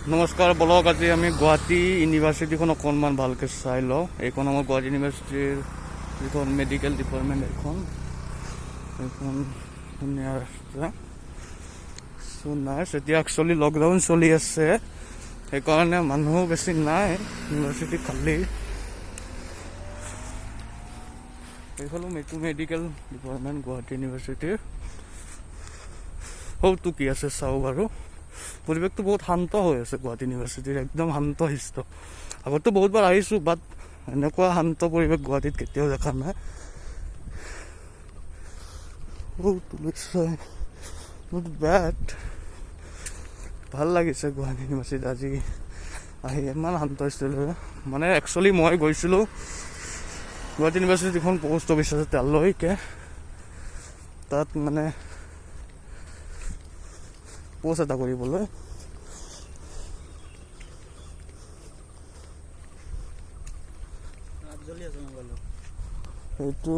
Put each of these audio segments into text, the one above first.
নমস্কাৰ, বলক আজি আমি গুৱাহাটী ইউনিভাৰ্চিটিখন অকণমান ভালকৈ চাই লওঁ। এইখন আমাৰ গুৱাহাটী ইউনিভাৰ্চিটিৰ যিখন মেডিকেল ডিপাৰ্টমেণ্ট, এইখন ধুনীয়া ৰাস্তা। চ' নাইচ। এতিয়া একচুৱেলি লকডাউন চলি আছে, সেইকাৰণে মানুহ বেছি নাই, ইউনিভাৰ্চিটি খালী। এইফালে মেডিকেল ডিপাৰ্টমেণ্ট গুৱাহাটী ইউনিভাৰ্চিটিৰ। সৌটো কি আছে চাওঁ বাৰু। পৰিৱেশটো বহুত শান্ত হৈ আছে গুৱাহাটী ইউনিভাৰ্চিটিৰ, একদম শান্ত শিষ্ট। আগতো বহুতবাৰ আহিছোঁ, বাট এনেকুৱা শান্ত পৰিৱেশ গুৱাহাটীত কেতিয়াও দেখা নাই। নট বেড, ভাল লাগিছে গুৱাহাটী ইউনিভাৰ্চিটিত আজি আহি, ইমান শান্ত হৈছিল। মানে একচুৱেলি মই গৈছিলোঁ গুৱাহাটী ইউনিভাৰ্চিটিত যিখন পোষ্ট অফিচ আছে তালৈকে, তাত মানে পোষ্ট এটা কৰিবলৈ। এইটো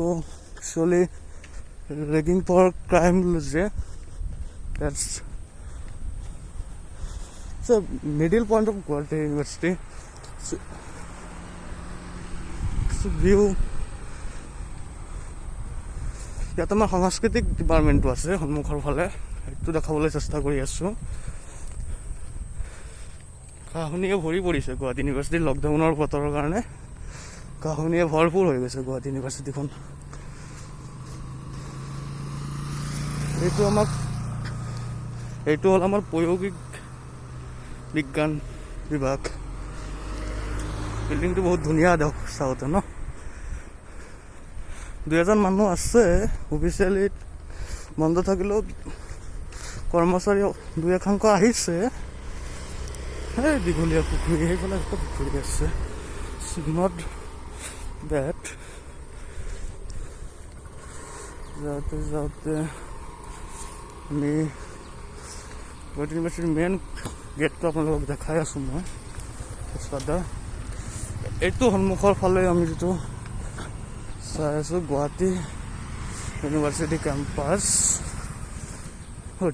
একচুৱেলি ৰেগিং ফৰ ক্ৰাইম যে middle point of Guwahati university view. ইয়াত আমাৰ সাংস্কৃতিক ডিপাৰ্টমেণ্টটো আছে সন্মুখৰ ফালে, সেইটো দেখাবলৈ চেষ্টা কৰি আছোঁ। কাহিনীয়ে ভৰি পৰিছে গুৱাহাটী ইউনিভাৰ্চিটি, লকডাউনৰ বতৰৰ কাৰণে কাহিনীয়ে ভৰপূৰ হৈ গৈছে গুৱাহাটী ইউনিভাৰ্চিটিখন। এইটো হ'ল আমাৰ প্ৰায়োগিক বিজ্ঞান বিভাগ। বিল্ডিংটো বহুত ধুনীয়া দিয়ক চাওঁতে ন। 2,000 মানুহ আছে, অফিচিয়েলিত বন্ধ থাকিলেও কৰ্মচাৰী 2-1 আহিছে। সেই দীঘলীয়া পুখুৰী, সেইফালে একটা পুখুৰী আছে, নট বেড। যাওঁতে আমি গুৱাহাটী ইউনিভাৰ্চিটিৰ মেইন গেটটো আপোনালোকক দেখাই আছোঁ মই। এইটো সন্মুখৰ ফালে আমি যিটো চাই আছোঁ Guwahati university campus,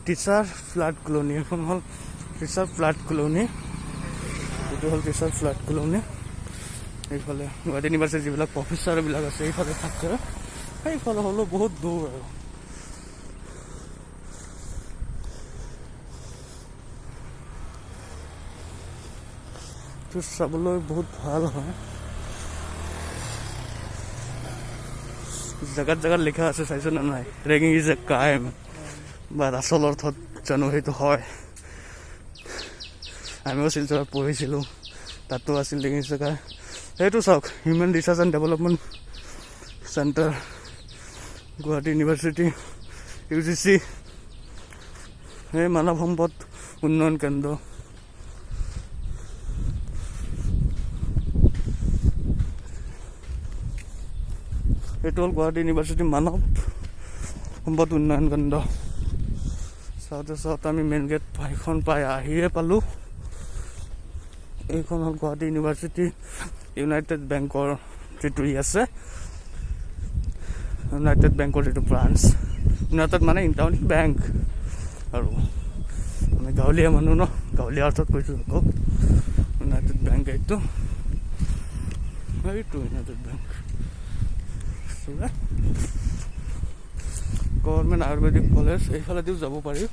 teacher flat colony. এখন হ'ল টিচাৰ ফ্লেট কলনি, এইটো হ'ল টিচাৰ ফ্লেট কলনি। এইফালে গুৱাহাটী ইউনিভাৰ্চিটিৰ যিবিলাক প্ৰফেচাৰবিলাক আছে এইফালে থাকে, সেইফালে হ'লেও বহুত দূৰ আৰু। চাবলৈ বহুত ভাল হয়। জেগাত লিখা আছে, চাইছো নে নাই, ৰেগিং ইজ এ ক্ৰাইম। বাট আচল অৰ্থত জানো সেইটো হয়? আমিও শিলচৰত পঢ়িছিলোঁ, তাতো আছিল ৰেগিং ইজ এ ক্ৰাইম। সেইটো চাওক, human research and development centre Guwahati university, UGC, এই মানৱ সম্পদ উন্নয়ন কেন্দ্ৰ। এইটো হ'ল গুৱাহাটী ইউনিভাৰ্চিটি মানৱ সম্পদ উন্নয়ন কেন্দ্ৰ। চাওঁতে আমি মেইন গেট এইখন পাই আহিয়ে পালোঁ। এইখন হ'ল গুৱাহাটী ইউনিভাৰ্চিটি ইউনাইটেড বেংকৰ যিটো আছে, ইউনাইটেড বেংকৰ যিটো ব্ৰাঞ্চ। ইউনাইটেড মানে ইণ্টাৰনেট বেংক, আৰু আমি গাঁৱলীয়া মানুহ ন, গাঁৱলীয়া অৰ্থত কৈছোঁ আকৌ। ইউনাইটেড বেংক এইটো united bank. Government ayurvedic college, এইফালেদিও যাব পাৰি।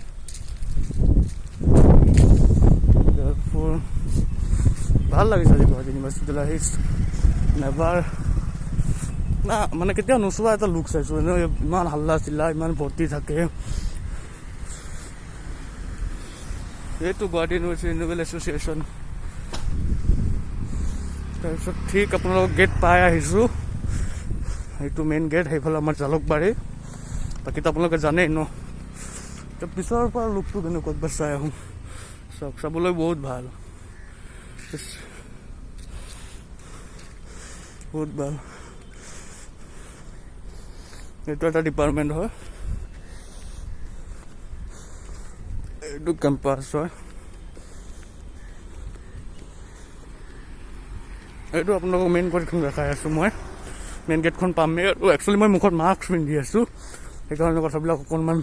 ভাল লাগিছে আজি গুৱাহাটী ইউনিভাৰ্চিটিলৈ আহি। নেভাৰ না মানে কেতিয়াও নোচোৱা এটা লুক চাইছোঁ, ইমান হাল্লা চিল্লা, ইমান ভৰ্তি থাকে। এইটো গুৱাহাটী ইউনিভাৰ্চিটি ৰিনিউৱেল এছ'চিয়েশ্যন। তাৰপিছত ঠিক আপোনালোকক গেট পাই আহিছোঁ, সেইটো মেইন গেট। সেইফালে আমাৰ জালুকবাৰী, বাকীতো আপোনালোকে জানেই ন। এতিয়া পিছৰ পৰা লুকটো কেনেকুৱা একবাৰ চাই আহোঁ। চাবলৈ বহুত ভাল, বহুত ভাল। এইটো এটা ডিপাৰ্টমেণ্ট হয়, এইটো কেম্পাছ হয়। এইটো আপোনালোকক মেইন গেটখন দেখাই আছোঁ মই। মেইন গেটখন পামেই, আৰু একচুৱেলি মই মুখত মাস্ক পিন্ধি আছোঁ, সেইকাৰণে কথাবিলাক অকণমান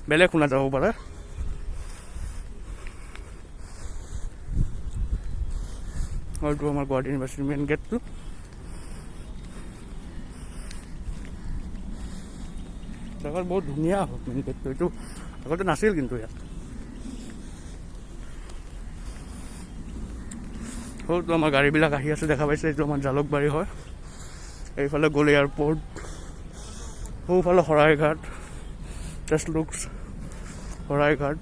বেলেগ শুনা যাব পাৰে। এইটো আমাৰ গুৱাহাটী ইউনিভাৰ্চিটিৰ মেইন গেটটো। জেগাত বহুত ধুনীয়া হ'ল মেইন গেটটো, এইটো আগতে নাছিল কিন্তু ইয়াত। হ'লতো আমাৰ গাড়ীবিলাক আহি আছে দেখা পাইছে, এইটো আমাৰ জালুকবাৰী হয়। এইফালে গ'ল এয়াৰপৰ্ট, সোঁফালে শৰাইঘাট, টেষ্টলুকছ, শৰাইঘাট।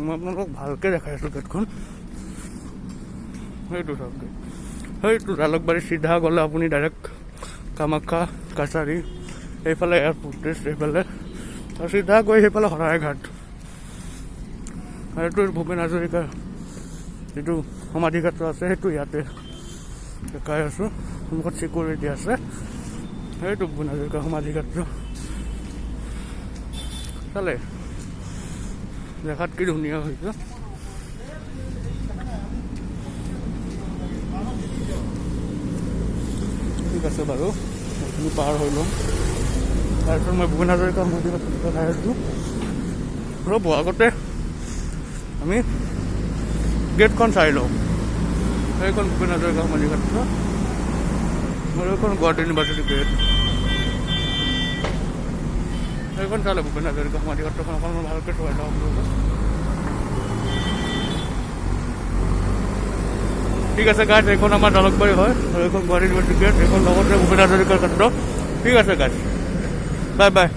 মই আপোনালোকক ভালকৈ দেখাই আছোঁ গেটখন, সেইটো চাওক গেট, সেইটো জালুকবাৰী চিধা গ'লে আপুনি ডাইৰেক্ট কামাখ্যা কাছাৰী, এইফালে এয়াৰপৰ্ট টেষ্ট, এইফালে আৰু চিধা গৈ সেইফালে শৰাইঘাট। আৰু এইটো ভূপেন হাজৰিকাৰ যিটো সমাধিক্ষেত্ৰ আছে সেইটো ইয়াতে দেখাই আছোঁ। সন্মুখত চিকিউৰিটি আছে, সেইটো ভূপেন হাজৰিকাৰ সমাধিক্ষেত্ৰ। চালে দেখাত কি ধুনীয়া হৈছে। ঠিক আছে বাৰু, এইখিনি পাৰ হৈ ল'ম। তাৰপিছত মই ভূপেন হাজৰিকাৰ সমাধিক্ষেত্ৰ দেখাই আছোঁ। ৰ'ব, আগতে আমি গেটখন চাই লওঁ। এইখন ভূপেন হাজৰিকা সমাধিক্ষেত্ৰ আৰু এইখন গুৱাহাটী ইউনিভাৰ্চিটি গেট। এইখন চালে ভূপেন হাজৰিকা সমাধিক্ষেত্ৰখন অকণমান ভালকৈ চোৱাই লওঁ আপোনালোকক। ঠিক আছে গাইজ, এইখন আমাৰ জালুকবাৰী হয় আৰু এইখন গুৱাহাটী ইউনিভাৰ্চিটি গেট, এইখন লগতে ভূপেন হাজৰিকাৰ ক্ষেত্ৰ। ঠিক আছে গাইজ, বাই বাই।